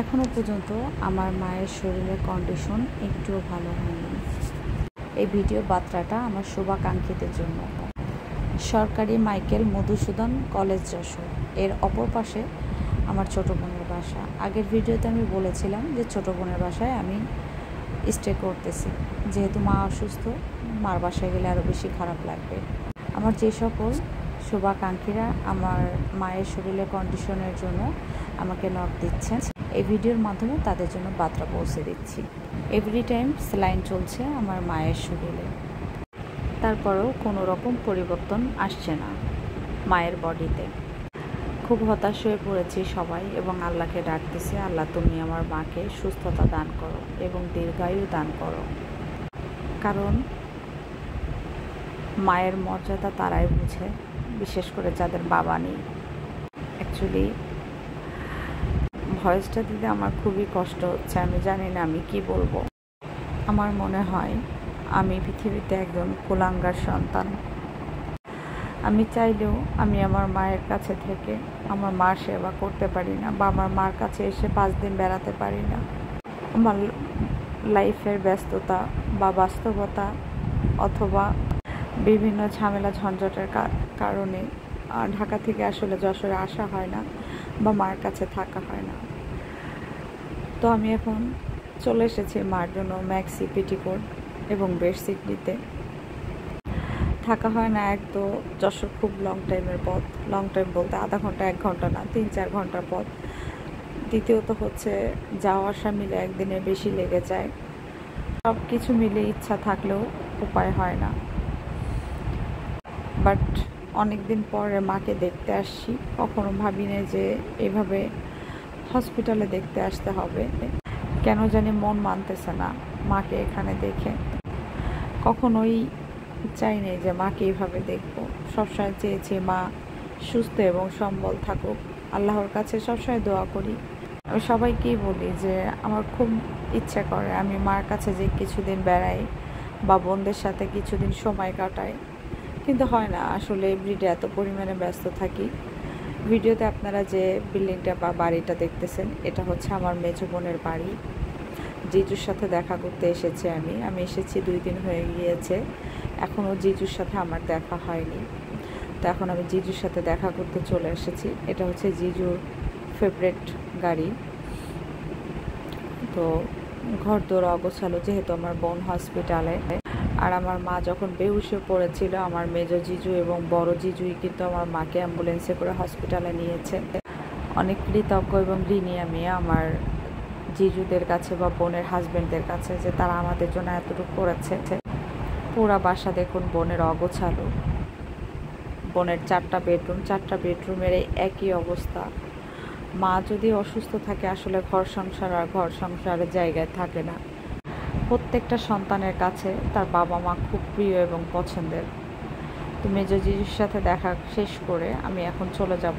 এখনও পর্যন্ত আমার মায়ের শরীরের কন্ডিশন একটুও ভালো হয়নি। এই ভিডিও বার্তাটা আমার শুভাকাঙ্ক্ষীদের জন্য। সরকারি মাইকেল মধুসূদন কলেজ যশোর, এর অপর পাশে আমার ছোটো বোনের বাসা। আগের ভিডিওতে আমি বলেছিলাম যে ছোটো বোনের বাসায় আমি স্টে করতেছি, যেহেতু মা অসুস্থ, মার বাসায় গেলে আরও বেশি খারাপ লাগবে। আমার যে সকল শুভাকাঙ্ক্ষীরা আমার মায়ের শরীরের কন্ডিশনের জন্য আমাকে নক দিচ্ছেন, এই ভিডিওর মাধ্যমে তাদের জন্য বার্তা পৌঁছে দিচ্ছি। এভরি টাইম স্যালাইন চলছে আমার মায়ের শরীরে, তারপরেও কোনো রকম পরিবর্তন আসছে না মায়ের বডিতে। খুব হতাশ হয়ে পড়েছি সবাই এবং আল্লাহকে ডাকতেছি, আল্লাহ তুমি আমার মাকে সুস্থতা দান করো এবং দীর্ঘায়ু দান করো। কারণ মায়ের মর্যাদা তারাই বুঝে, বিশেষ করে যাদের বাবা নেই। অ্যাকচুয়ালি ভয়েসটা দিতে আমার খুবই কষ্ট হচ্ছে, আমি জানি না আমি কি বলবো। আমার মনে হয় আমি পৃথিবীতে একজন কুলাঙ্গার সন্তান। আমি চাইলেও আমি আমার মায়ের কাছে থেকে আমার মার সেবা করতে পারি না, বা আমার মার কাছে এসে 5 দিন বেড়াতে পারি না। আমার লাইফের ব্যস্ততা বা বাস্তবতা অথবা বিভিন্ন ঝামেলা ঝঞ্ঝটের কারণে ঢাকা থেকে আসলে যশোরে আসা হয় না বা মার কাছে থাকা হয় না। তো আমি এখন চলে এসেছি মার জন্য ম্যাক্সি, পেটিকোট এবং বেডশিট নিতে। থাকা হয় না, এক তো যশোর খুব লং টাইমের পথ, লং টাইম বলতে আধা ঘন্টা 1 ঘন্টা না, 3-4 ঘন্টার পথ। দ্বিতীয়ত হচ্ছে যাওয়া আসা মিলে একদিনের বেশি লেগে যায়। সব কিছু মিলে ইচ্ছা থাকলেও উপায় হয় না। বাট অনেক দিন পরে মাকে দেখতে আসছি, কখনো ভাবিনি যে এভাবে হসপিটালে দেখতে আসতে হবে। কেন জানি মন মানতেছে না মাকে এখানে দেখে। কখনোই চাইনি যে মাকে এইভাবে দেখবো। সবসময় চেয়েছি মা সুস্থ এবং সম্বল থাকুক, আল্লাহর কাছে সবসময় দোয়া করি। আমি সবাইকেই বলি যে আমার খুব ইচ্ছা করে আমি মার কাছে যে কিছুদিন বেড়াই বা বোনদের সাথে কিছুদিন সময় কাটাই, কিন্তু হয় না। আসলে এভরিডে এত পরিমাণে ব্যস্ত থাকি। ভিডিওতে আপনারা যে বিল্ডিংটা বা বাড়িটা দেখতেছেন, এটা হচ্ছে আমার মেজো বোনের বাড়ি। জিজুর সাথে দেখা করতে এসেছি আমি এসেছি 2 দিন হয়ে গিয়েছে, এখনও জিজুর সাথে আমার দেখা হয়নি। তো এখন আমি জিজুর সাথে দেখা করতে চলে এসেছি। এটা হচ্ছে জিজুর ফেভারিট গাড়ি। তো ঘর দোর অগোছালো, যেহেতু আমার বোন হসপিটালে। আর আমার মা যখন বেহুশে পড়েছিল, আমার মেজো জিজু এবং বড় জিজুই কিন্তু আমার মাকে অ্যাম্বুলেন্সে করে হসপিটালে নিয়েছে। অনেক কৃতজ্ঞ এবং ঋণী আমি আমার জিজুদের কাছে বা বোনের হাজব্যান্ডদের কাছে, যে তারা আমাদের জন্য এতটুকু করেছে। পুরা বাসা দেখুন বোনের অগোছালো। বোনের 4টা বেডরুম, 4টা বেডরুমের একই অবস্থা। মা যদি অসুস্থ থাকে, আসলে ঘর সংসারের জায়গায় থাকে না। প্রত্যেকটা সন্তানের কাছে তার বাবা মা খুব প্রিয় এবং পছন্দের। তো মেজো জিজুর সাথে দেখা শেষ করে আমি এখন চলে যাব।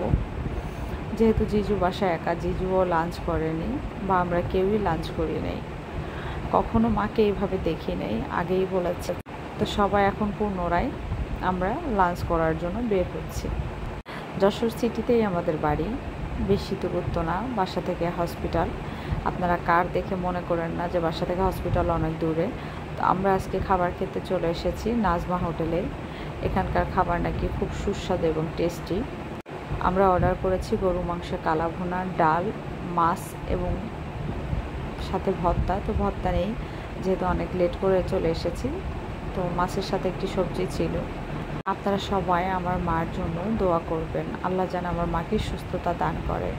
যেহেতু জিজু বাসায় একা, জিজুও লাঞ্চ করেনি বা আমরা কেউই লাঞ্চ করি নাই, কখনো মাকে এইভাবে দেখি নাই, আগেই বলেছে। তো সবাই এখন পুনরায় আমরা লাঞ্চ করার জন্য বের হচ্ছি। যশোর সিটিতেই আমাদের বাড়ি, বেশি দূরত্ব না বাসা থেকে হসপিটাল। আপনারা কার দেখে মনে করেন না যে বাসা থেকে হসপিটাল অনেক দূরে। তো আমরা আজকে খাবার খেতে চলে এসেছি নাজমা হোটেলে। এখানকার খাবার নাকি খুব সুস্বাদু এবং টেস্টি। আমরা অর্ডার করেছি গরু মাংসের কালা ভুনা, ডাল, মাছ এবং সাথে ভর্তা। তো ভর্তা নেই, যেহেতু অনেক লেট করে চলে এসেছি। তো মাছের সাথে একটি সবজি ছিল। আপনারা সবাই আমার মার জন্য দোয়া করবেন, আল্লাহ যেন আমার মাকে সুস্থতা দান করে।